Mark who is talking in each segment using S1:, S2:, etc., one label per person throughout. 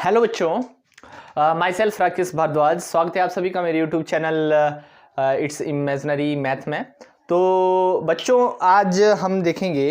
S1: Hello बच्चों, my self Rakesh Bhardwaj. स्वागत है आप सभी का मेरे YouTube channel it's imaginary math में। तो बच्चों आज हम देखेंगे,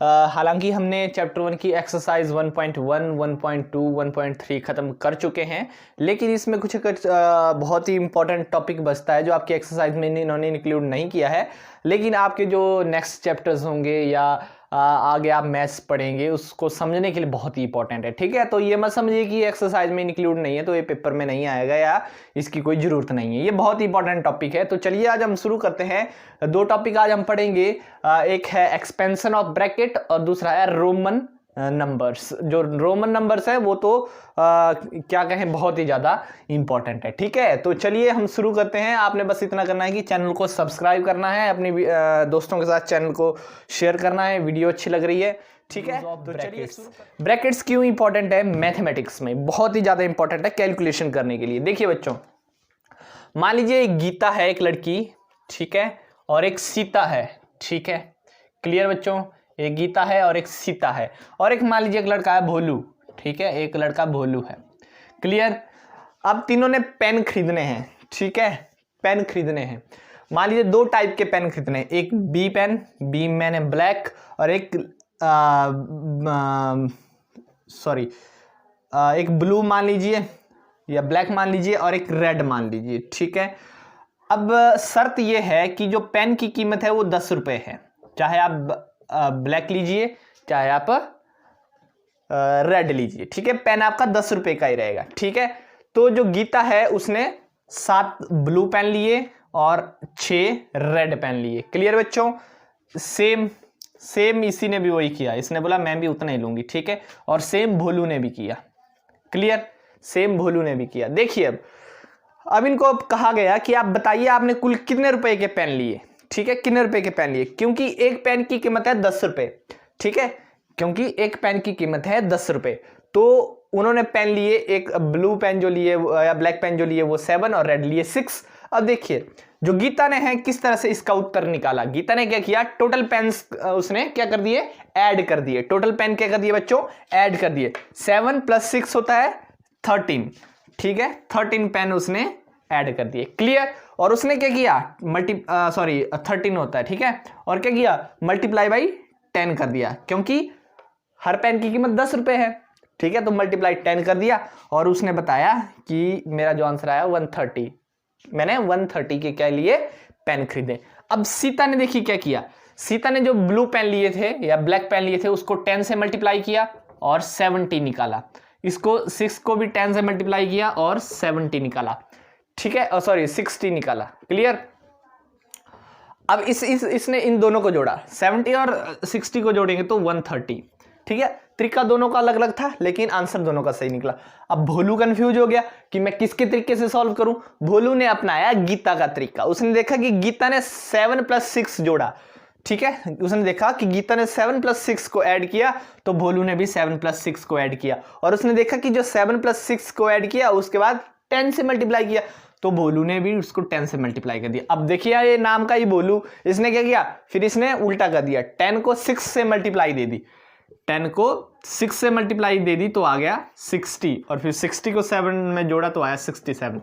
S1: हालांकि हमने चैप्टर 1 की एक्सरसाइज 1.1, 1.2, 1.3 ख़त्म कर चुके हैं, लेकिन इसमें कुछ बहुत ही इंपॉर्टेंट टॉपिक बचता है जो आपकी एक्सरसाइज में इन्होंने इंक्लूड नहीं किया है, लेकिन आपके जो नेक्स्ट चैप्टर्स होंगे या आगे आप मैथ्स पढ़ेंगे उसको समझने के लिए बहुत ही इंपॉर्टेंट है। ठीक है, तो ये मत समझिए कि एक्सरसाइज में इंक्लूड नहीं है तो ये पेपर में नहीं आएगा या इसकी कोई ज़रूरत नहीं है। ये बहुत ही इंपॉर्टेंट टॉपिक है। तो चलिए आज हम शुरू करते हैं। दो टॉपिक आज हम पढ़ेंगे, एक है एक्सपेंशन ऑफ ब्रैकेट और दूसरा है रोमन नंबर्स। जो रोमन नंबर्स है वो तो क्या कहें, बहुत ही ज़्यादा इंपॉर्टेंट है। ठीक है, तो चलिए हम शुरू करते हैं। आपने बस इतना करना है कि चैनल को सब्सक्राइब करना है, अपने दोस्तों के साथ चैनल को शेयर करना है, वीडियो अच्छी लग रही है। ठीक है, तो चलिए ब्रैकेट्स क्यों इंपॉर्टेंट है मैथमेटिक्स में, बहुत ही ज़्यादा इंपॉर्टेंट है कैलकुलेशन करने के लिए। देखिए बच्चों, मान लीजिए एक गीता है, एक लड़की, ठीक है, और एक सीता है। ठीक है, क्लियर बच्चों, एक गीता है और एक सीता है, और एक मान लीजिए एक लड़का है भोलू। ठीक है, एक लड़का भोलू है। क्लियर। अब तीनों ने पेन खरीदने हैं। ठीक है, पेन खरीदने हैं। मान लीजिए दो टाइप के पेन खरीदने हैं, एक बी पेन, बी मैंने ब्लैक, और एक एक ब्लू मान लीजिए या ब्लैक मान लीजिए, और एक रेड मान लीजिए। ठीक है, अब शर्त यह है कि जो पेन की कीमत है वो 10 रुपये है, चाहे आप ब्लैक लीजिए चाहे आप रेड लीजिए। ठीक है, पेन आपका 10 रुपये का ही रहेगा। ठीक है, तो जो गीता है उसने 7 ब्लू पेन लिए और 6 रेड पेन लिए। क्लियर बच्चों, सेम इसी ने भी वही किया, इसने बोला मैं भी उतना ही लूंगी। ठीक है, और सेम भोलू ने भी किया। क्लियर, सेम भोलू ने भी किया। देखिए अब इनको कहा गया कि आप बताइए आपने कुल कितने रुपए के पेन लिए। ठीक है, कितने रुपए के पेन लिए, क्योंकि एक पेन की कीमत है 10 रुपए। ठीक है, क्योंकि एक पेन की कीमत है 10 रुपए, तो उन्होंने पेन लिए, एक ब्लू पेन जो लिए या ब्लैक पेन जो लिए वो 7 और रेड लिए 6। अब देखिए जो गीता ने है किस तरह से इसका उत्तर निकाला। गीता ने क्या किया, टोटल पेन्स उसने क्या कर दिए, ऐड कर दिए। टोटल पेन क्या कर दिए बच्चों, ऐड कर दिए। 7 + 6 होता है 13। ठीक है, 13 पेन उसने ऐड कर दिए। क्लियर। और उसने क्या किया, 13 होता है। ठीक है, और क्या किया, मल्टीप्लाई बाई 10 कर दिया, क्योंकि हर पेन की कीमत 10 रुपए है। ठीक है, तो मल्टीप्लाई 10 कर दिया, और उसने बताया कि मेरा जो आंसर आया 130। मैंने 130 के क्या लिए, पेन खरीदे। अब सीता ने देखिए क्या किया, सीता ने जो ब्लू पेन लिए थे या ब्लैक पेन लिए थे उसको 10 से मल्टीप्लाई किया और 70 निकाला। इसको 6 को भी 10 से मल्टीप्लाई किया और 70 निकाला। ठीक है, 60 निकाला। क्लियर। अब इसने इन दोनों को जोड़ा, 70 और 60 को जोड़ेंगे तो 130। ठीक है, तरीका दोनों का अलग अलग था लेकिन आंसर दोनों का सही निकला। अब भोलू कंफ्यूज हो गया कि मैं किसके तरीके से सॉल्व करूं। भोलू ने अपनाया गीता का तरीका। उसने देखा कि गीता ने 7 + 6 जोड़ा। ठीक है, उसने देखा कि गीता ने 7 + 6 को ऐड किया, तो भोलू ने भी 7 + 6 को ऐड किया, और उसने देखा कि जो 7 + 6 को ऐड किया उसके बाद 10 से मल्टीप्लाई किया, तो भोलू ने भी उसको 10 से मल्टीप्लाई कर दिया। अब देखिए ये नाम का ही भोलू, इसने क्या किया, फिर इसने उल्टा कर दिया, 10 को 6 से मल्टीप्लाई दे दी, 10 को 6 से मल्टीप्लाई दे दी तो आ गया 60, और फिर 60 को 7 में जोड़ा तो आया 67।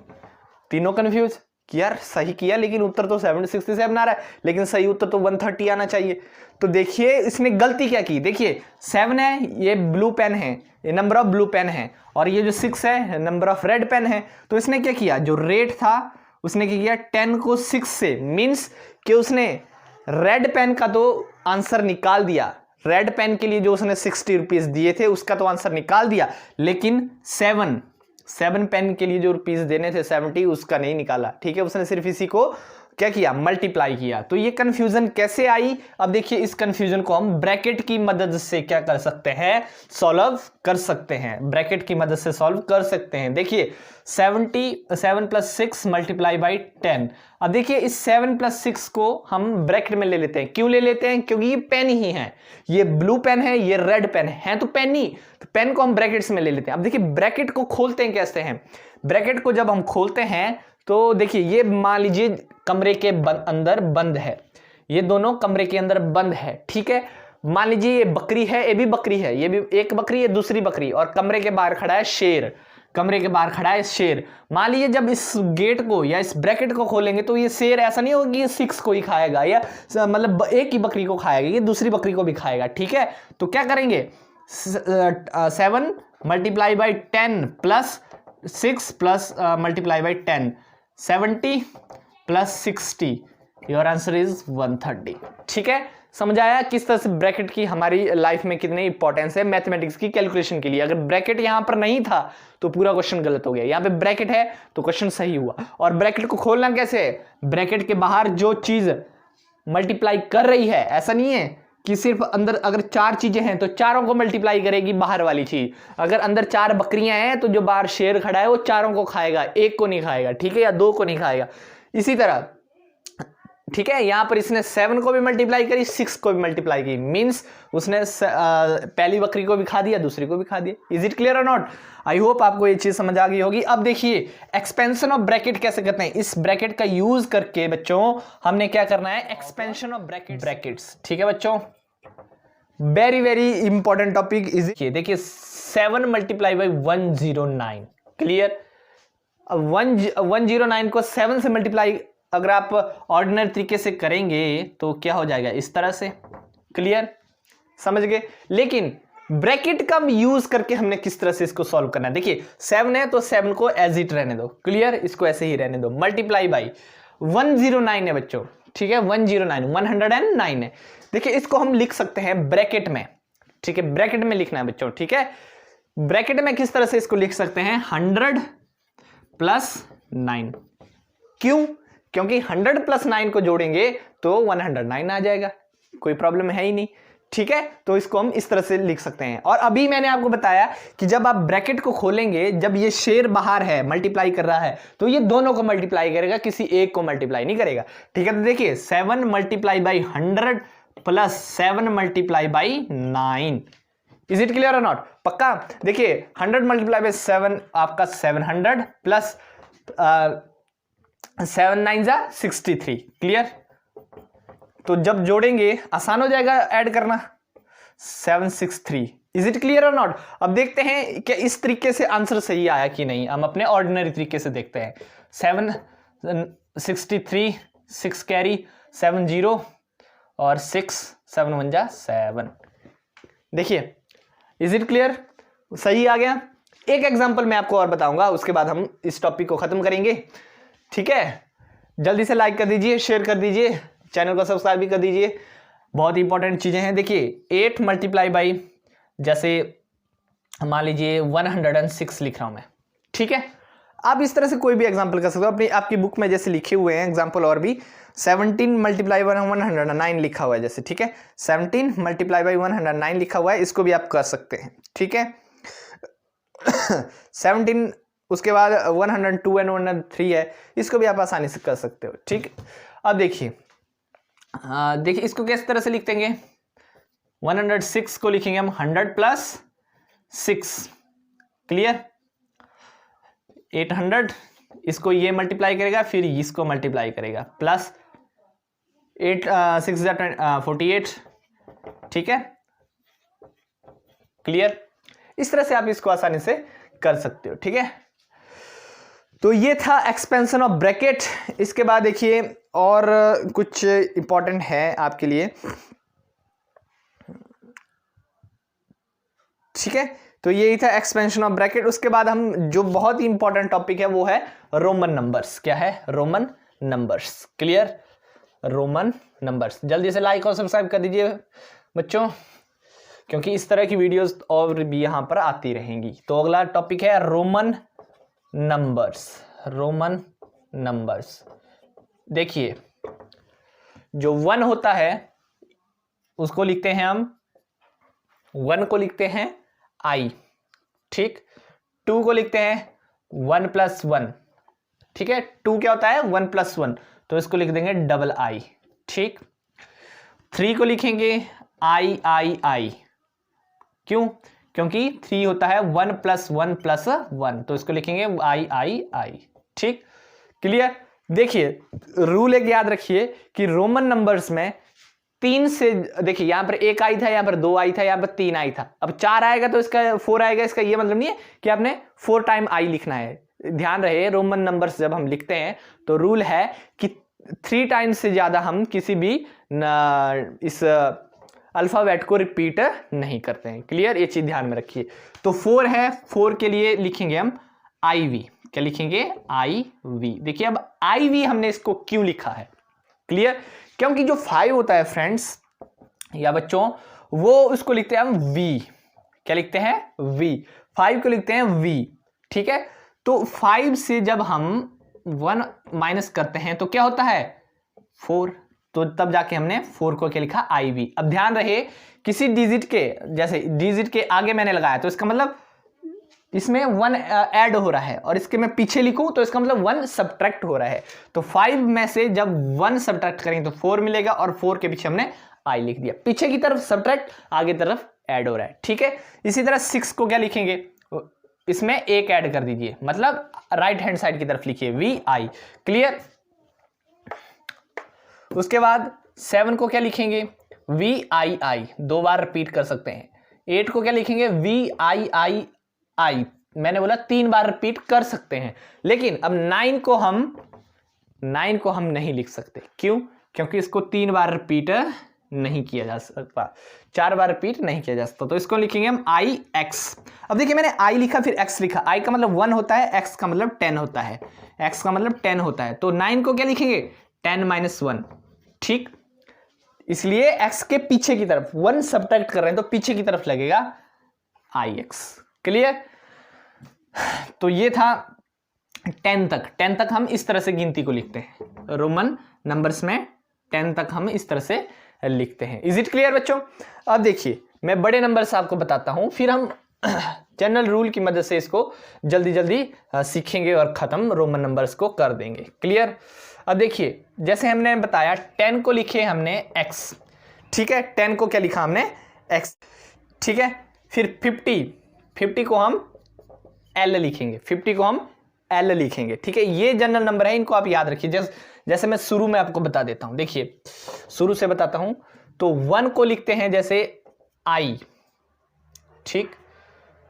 S1: तीनों कंफ्यूज कि यार सही किया लेकिन उत्तर तो 67 आ रहा है, लेकिन सही उत्तर तो 130 आना चाहिए। तो देखिए इसने गलती क्या की, देखिए 7 है ये ब्लू पेन है, ये नंबर ऑफ ब्लू पेन है, और ये जो 6 है नंबर ऑफ रेड पेन है। तो इसने क्या किया, जो रेट था उसने क्या किया, 10 को 6 से, मीन्स कि उसने रेड पेन का तो आंसर निकाल दिया, रेड पेन के लिए जो उसने 60 रुपीज दिए थे उसका तो आंसर निकाल दिया, लेकिन 7 पेन के लिए जो रुपीज देने थे 70 उसका नहीं निकाला। ठीक है, उसने सिर्फ इसी को क्या किया, मल्टीप्लाई किया। तो ये कंफ्यूजन कैसे आई, अब देखिए इस कंफ्यूजन को हम ब्रैकेट की मदद से क्या कर सकते हैं, सॉल्व कर सकते हैं। ब्रैकेट की मदद से सॉल्व कर सकते हैं। देखिए 7 + 6 मल्टीप्लाई बाई 10। अब देखिए इस 7 + 6 को हम ब्रैकेट में ले लेते हैं। क्यों ले लेते हैं, क्योंकि ये पेन ही है, ये ब्लू पेन है, ये रेड पेन है तो पेन ही, तो पेन को हम ब्रैकेट्स में ले लेते हैं। अब देखिए ब्रैकेट को खोलते हैं कैसे हैं, ब्रैकेट को जब हम खोलते हैं तो देखिए ये मान लीजिए कमरे के अंदर बंद है, ये दोनों कमरे के अंदर बंद है। ठीक है, मान लीजिए ये बकरी है, ये भी बकरी है, ये भी एक बकरी है, दूसरी बकरी, और कमरे के बाहर खड़ा है शेर, कमरे के बाहर खड़ा है शेर। मान लीजिए जब इस गेट को या इस ब्रैकेट को खोलेंगे तो ये शेर ऐसा नहीं होगा कि ये 6 को ही खाएगा या मतलब एक ही बकरी को खाएगा, ये दूसरी बकरी को भी खाएगा, ठीक है। तो क्या करेंगे, 7 multiply by 10 plus 6 plus multiply by 10, 70 plus 60, your answer is 130, ठीक है। समझ आया किस तरह से ब्रैकेट की हमारी लाइफ में कितनी इंपॉर्टेंस है मैथमेटिक्स की कैलकुलेशन के लिए। अगर ब्रैकेट यहां पर नहीं था तो पूरा क्वेश्चन गलत हो गया, यहां पे ब्रैकेट है तो क्वेश्चन सही हुआ। और ब्रैकेट को खोलना कैसे है, ब्रैकेट के बाहर जो चीज मल्टीप्लाई कर रही है, ऐसा नहीं है कि सिर्फ अंदर अगर 4 चीजें हैं तो चारों को मल्टीप्लाई करेगी बाहर वाली चीज। अगर अंदर 4 बकरियां हैं तो जो बाहर शेर खड़ा है वो चारों को खाएगा, एक को नहीं खाएगा, ठीक है, या 2 को नहीं खाएगा। इसी तरह ठीक है, यहां पर इसने 7 को भी मल्टीप्लाई करी, 6 को भी मल्टीप्लाई की, मींस उसने पहली बकरी को भी खा दिया, दूसरी को भी खा दिया। इज इट क्लियर और नॉट? आई होप आपको ये चीज समझ आ गई होगी। अब देखिए एक्सपेंशन ऑफ ब्रैकेट कैसे करते हैं। इस ब्रैकेट का यूज करके बच्चों हमने क्या करना है, एक्सपेंशन ऑफ ब्रैकेट्स, ठीक है बच्चों, very very important topic is. देखिए 7 मल्टीप्लाई बाई 109, क्लियर। 109 को 7 से मल्टीप्लाई अगर आप ऑर्डिनरी तरीके से करेंगे तो क्या हो जाएगा, इस तरह से, क्लियर, समझ गए। लेकिन ब्रैकेट का यूज करके हमने किस तरह से इसको सॉल्व करना है। देखिए 7 है तो 7 को एज इट रहने दो, क्लियर, इसको ऐसे ही रहने दो। मल्टीप्लाई बाई 109 है बच्चों, ठीक है, 109 है। देखिए इसको हम लिख सकते हैं ब्रैकेट में, ठीक है, ब्रैकेट में लिखना है बच्चों, ठीक है। ब्रैकेट में किस तरह से इसको लिख सकते हैं, 100 प्लस 9, क्यों, क्योंकि 100 प्लस 9 को जोड़ेंगे तो 109 आ जाएगा, कोई प्रॉब्लम है ही नहीं, ठीक है। तो इसको हम इस तरह से लिख सकते हैं। और अभी मैंने आपको बताया कि जब आप ब्रैकेट को खोलेंगे, जब ये शेर बाहर है मल्टीप्लाई कर रहा है तो ये दोनों को मल्टीप्लाई करेगा, किसी एक को मल्टीप्लाई नहीं करेगा, ठीक है। तो देखिए 7 multiply by 100 plus 7 multiply by 9, is it clear और नॉट? पक्का। देखिए 100 मल्टीप्लाई बाई 7 आपका 700 प्लस 7 9 जा 63, क्लियर। तो जब जोड़ेंगे आसान हो जाएगा ऐड करना, 763, इज इट क्लियर और नॉट? अब देखते हैं कि इस तरीके से आंसर सही आया कि नहीं। हम अपने ऑर्डिनरी तरीके से देखते हैं। 763, 6 कैरी, 70 और 6, 7 1 जा 7। देखिए इज इट क्लियर, सही आ गया। एक एग्जांपल मैं आपको और बताऊंगा, उसके बाद हम इस टॉपिक को खत्म करेंगे, ठीक है। जल्दी से लाइक कर दीजिए, शेयर कर दीजिए, चैनल को सब्सक्राइब भी कर दीजिए, बहुत इंपॉर्टेंट चीजें हैं। देखिए 8 मल्टीप्लाई बाई, जैसे मान लीजिए 106 लिख रहा हूं मैं, ठीक है। आप इस तरह से कोई भी एग्जांपल कर सकते हो अपनी, आपकी बुक में जैसे लिखे हुए हैं एग्जांपल। और भी 17 मल्टीप्लाई बाई 109 लिखा हुआ है जैसे, ठीक है, 17 मल्टीप्लाई बाई 109 लिखा हुआ है, इसको भी आप कर सकते हैं, ठीक है। 17 उसके बाद 102 एंड 103 है, इसको भी आप आसानी से कर सकते हो, ठीक। अब देखिए देखिए इसको किस तरह से लिख देंगे, 106 को लिखेंगे हम 100 प्लस 6, क्लियर। 800 इसको ये मल्टीप्लाई करेगा, फिर इसको मल्टीप्लाई करेगा, प्लस 8 6 48, ठीक है, क्लियर। इस तरह से आप इसको आसानी से कर सकते हो, ठीक है। तो ये था एक्सपेंशन ऑफ ब्रैकेट। इसके बाद देखिए और कुछ इंपॉर्टेंट है आपके लिए, ठीक है। तो यही था एक्सपेंशन ऑफ ब्रैकेट। उसके बाद हम जो बहुत ही इंपॉर्टेंट टॉपिक है वो है रोमन नंबर्स। क्या है, Roman numbers, clear, Roman numbers. जल्दी से लाइक और सब्सक्राइब कर दीजिए बच्चों, क्योंकि इस तरह की वीडियोस और भी यहां पर आती रहेंगी। तो अगला टॉपिक है रोमन नंबर्स, रोमन नंबर्स। देखिए जो 1 होता है उसको लिखते हैं हम, 1 को लिखते हैं I, ठीक। 2 को लिखते हैं 1 प्लस 1, ठीक है। 2 क्या होता है, 1 प्लस 1, तो इसको लिख देंगे डबल I, ठीक। 3 को लिखेंगे I, क्यों, क्योंकि 3 होता है 1 प्लस 1 प्लस 1, तो इसको लिखेंगे I, ठीक, क्लियर। देखिए रूल एक याद रखिए कि रोमन नंबर्स में 3 से, देखिए यहाँ पर 1 आई था, यहाँ पर 2 आई था, यहाँ पर 3 आई था, अब 4 आएगा तो इसका 4 आएगा। इसका ये मतलब नहीं है कि आपने 4 टाइम आई लिखना है। ध्यान रहे रोमन नंबर्स जब हम लिखते हैं तो रूल है कि 3 टाइम्स से ज्यादा हम किसी भी इस अल्फाबेट को रिपीट नहीं करते हैं। क्लियर, ये चीज ध्यान में रखिए। तो 4 है, 4 के लिए लिखेंगे हम IV। क्या लिखेंगे? IV। देखिए अब IV हमने इसको क्यों लिखा है? क्लियर, क्योंकि जो 5 होता है फ्रेंड्स या बच्चों, वो उसको लिखते हैं हम V। क्या लिखते हैं? V। 5 को लिखते हैं V। ठीक है, तो 5 से जब हम 1 माइनस करते हैं तो क्या होता है? 4। तो तब जाके हमने 4 को क्या लिखा? IV। अब ध्यान रहे, किसी डिजिट के, जैसे डिजिट के आगे मैंने लगाया तो इसका मतलब इसमें 1 ऐड हो रहा है, और इसके मैं पीछे लिखूं तो इसका मतलब 1 सब्ट्रैक्ट हो रहा है। तो 5 में से जब 1 सब्ट्रैक्ट करेंगे तो 4 मिलेगा, और 4 के पीछे हमने I लिख दिया। पीछे की तरफ सब्ट्रैक्ट, आगे तरफ ऐड हो रहा है। ठीक है, इसी तरह 6 को क्या लिखेंगे? इसमें 1 ऐड कर दीजिए, मतलब राइट हैंड साइड की तरफ लिखिए VI। क्लियर, उसके बाद 7 को क्या लिखेंगे? VII। 2 बार रिपीट कर सकते हैं। 8 को क्या लिखेंगे? VIII। मैंने बोला 3 बार रिपीट कर सकते हैं। लेकिन अब 9 को हम नहीं लिख सकते। क्यों? क्योंकि इसको 3 बार रिपीट नहीं किया जा सकता, 4 बार रिपीट नहीं किया जा सकता। तो इसको लिखेंगे हम IX। अब देखिए मैंने I लिखा फिर X लिखा। I का मतलब 1 होता है, X का मतलब 10 होता है, X का मतलब 10 होता है। तो 9 को क्या लिखेंगे? 10 - 1। ठीक, इसलिए X के पीछे की तरफ 1 सब्ट्रैक्ट कर रहे हैं तो पीछे की तरफ लगेगा IX। क्लियर, तो ये था 10 तक। 10 तक हम इस तरह से गिनती को लिखते हैं। रोमन नंबर्स में 10 तक हम इस तरह से लिखते हैं। इज इट क्लियर बच्चों? अब देखिए मैं बड़े नंबर से आपको बताता हूं, फिर हम जनरल रूल की मदद से इसको जल्दी जल्दी सीखेंगे और खत्म रोमन नंबर्स को कर देंगे। क्लियर, अब देखिए जैसे हमने बताया 10 को लिखे हमने X। ठीक है, 10 को क्या लिखा हमने? X। ठीक है, फिर 50 को हम L लिखेंगे, 50 को हम L लिखेंगे। ठीक है, ये जनरल नंबर है, इनको आप याद रखिए। जैसे मैं शुरू में आपको बता देता हूं, देखिए शुरू से बताता हूं। तो 1 को लिखते हैं जैसे I। ठीक,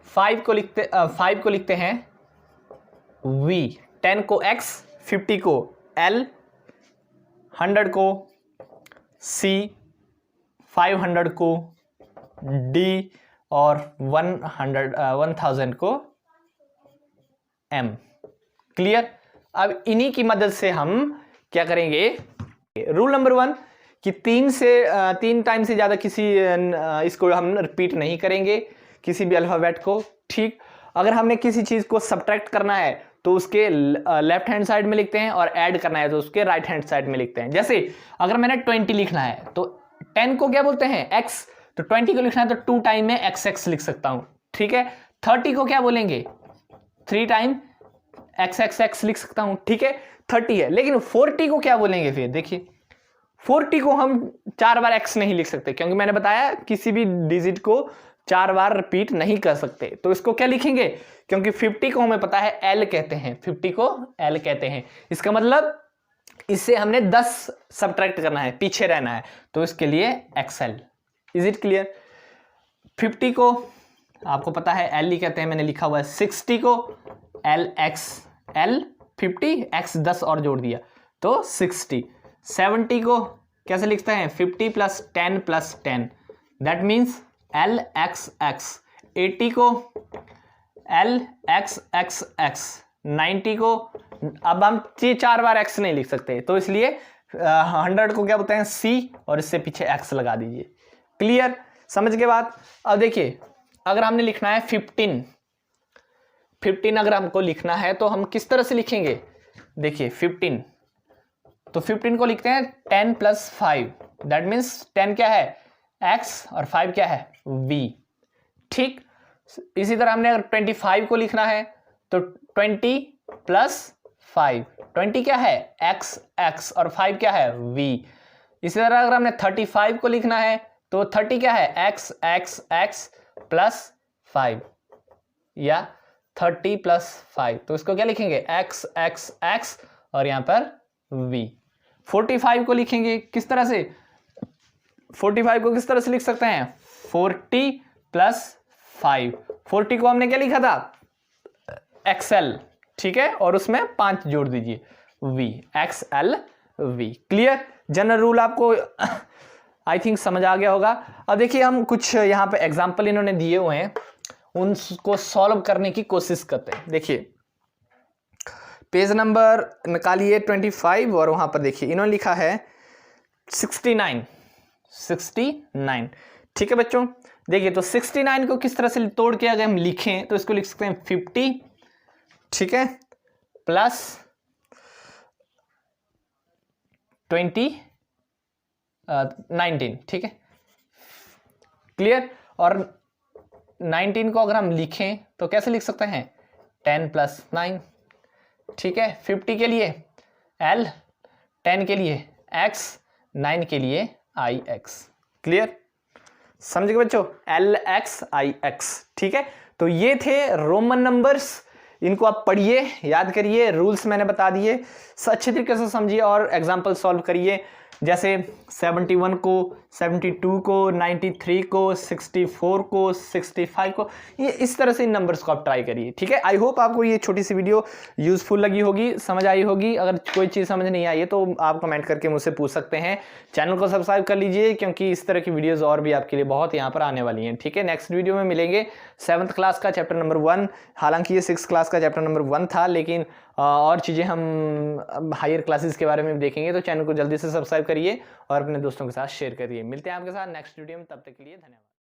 S1: 5 को लिखते हैं V, 10 को X, 50 को L, 100 को C, 500 को D और 1000 को M। क्लियर, अब इन्हीं की मदद से हम क्या करेंगे? रूल नंबर 1 कि 3 टाइम से ज्यादा किसी इसको हम रिपीट नहीं करेंगे, किसी भी अल्फाबेट को। ठीक, अगर हमने किसी चीज को सब्ट्रैक्ट करना है तो उसके लेफ्ट हैंड साइड में लिखते हैं, और ऐड करना है तो उसके राइट हैंड साइड में लिखते हैं। जैसे अगर मैंने 20 लिखना है तो 10 को क्या बोलते हैं? X। तो 20 को लिखना है तो 2 टाइम में XX लिख सकता हूं। ठीक है, 30 को क्या बोलेंगे? 3 टाइम XXX लिख सकता हूं। ठीक है, 30 है। लेकिन 40 को क्या बोलेंगे? फिर देखिए 40 को हम 4 बार X नहीं लिख सकते, क्योंकि मैंने बताया किसी भी डिजिट को 4 बार रिपीट नहीं कर सकते। तो इसको क्या लिखेंगे? क्योंकि 50 को हमें पता है L कहते हैं, 50 को L कहते हैं। इसका मतलब इससे हमने 10 सब्ट्रैक्ट करना है, पीछे रहना है, तो इसके लिए XL। Is it clear? 50 को आपको पता है L ही कहते हैं, मैंने लिखा हुआ है। 60 को LXL, 50 X 10 और जोड़ दिया तो 60। 70 को कैसे लिखते हैं? 50 + 10 + 10, दैट मीन्स LXX। 80 को LXXX। 90 को अब हम 4 बार X नहीं लिख सकते, तो इसलिए 100 को क्या बोलते हैं? C, और इससे पीछे X लगा दीजिए। क्लियर, समझ के बाद? अब देखिए अगर हमने लिखना है 15 अगर हमको लिखना है तो हम किस तरह से लिखेंगे? देखिए 15, तो 15 को लिखते हैं 10 + 5, दैट मीन्स 10 क्या है? X, और 5 क्या है? V। ठीक, इसी तरह हमने अगर 25 को लिखना है तो 20 + 5, 20 क्या है? XX, और 5 क्या है? V। इसी तरह अगर हमने 35 को लिखना है तो 30 क्या है? XXX + 5, या 30 + 5, तो इसको क्या लिखेंगे? XXX, और यहां पर V। 45 को लिखेंगे किस तरह से? 45 को किस तरह से लिख सकते हैं, 40 प्लस 5। 40 को हमने क्या लिखा था, एक्सएल, ठीक है, और उसमें 5 जोड़ दीजिए, V, XL V. Clear, general rule आपको आई थिंक समझ आ गया होगा। अब देखिए हम कुछ यहाँ पे एग्जाम्पल इन्होंने दिए हुए हैं, उनको सॉल्व करने की कोशिश करते हैं। देखिए पेज नंबर निकालिए 25 और वहां पर देखिए इन्होंने लिखा है 69। ठीक है बच्चों, देखिए तो 69 को किस तरह से तोड़ के अगर हम लिखें तो इसको लिख सकते हैं 50, ठीक है, प्लस 19, ठीक है, क्लियर। और 19 को अगर हम लिखें तो कैसे लिख सकते हैं, 10 प्लस 9, ठीक है। 50 के लिए L, 10 के लिए X, 9 के लिए IX। क्लियर, समझ गए बच्चों, LX IX, ठीक है। तो ये थे रोमन नंबर्स, इनको आप पढ़िए, याद करिए, रूल्स मैंने बता दिए, अच्छे तरीके से समझिए और एग्जाम्पल सॉल्व करिए। जैसे 71 को, 72 को, 93 को, 64 को, 65 को, ये इस तरह से इन नंबर्स को आप ट्राई करिए, ठीक है। आई होप आपको ये छोटी सी वीडियो यूजफुल लगी होगी, समझ आई होगी। अगर कोई चीज़ समझ नहीं आई है तो आप कमेंट करके मुझसे पूछ सकते हैं। चैनल को सब्सक्राइब कर लीजिए क्योंकि इस तरह की वीडियोज़ और भी आपके लिए बहुत यहाँ पर आने वाली हैं, ठीक है। नेक्स्ट वीडियो में मिलेंगे 7th क्लास का चैप्टर नंबर 1, हालांकि ये 6th क्लास का चैप्टर नंबर 1 था, लेकिन और चीज़ें हम हायर क्लासेस के बारे में भी देखेंगे। तो चैनल को जल्दी से सब्सक्राइब करिए और अपने दोस्तों के साथ शेयर करिए। मिलते हैं आपके साथ नेक्स्ट वीडियो में, तब तक के लिए धन्यवाद।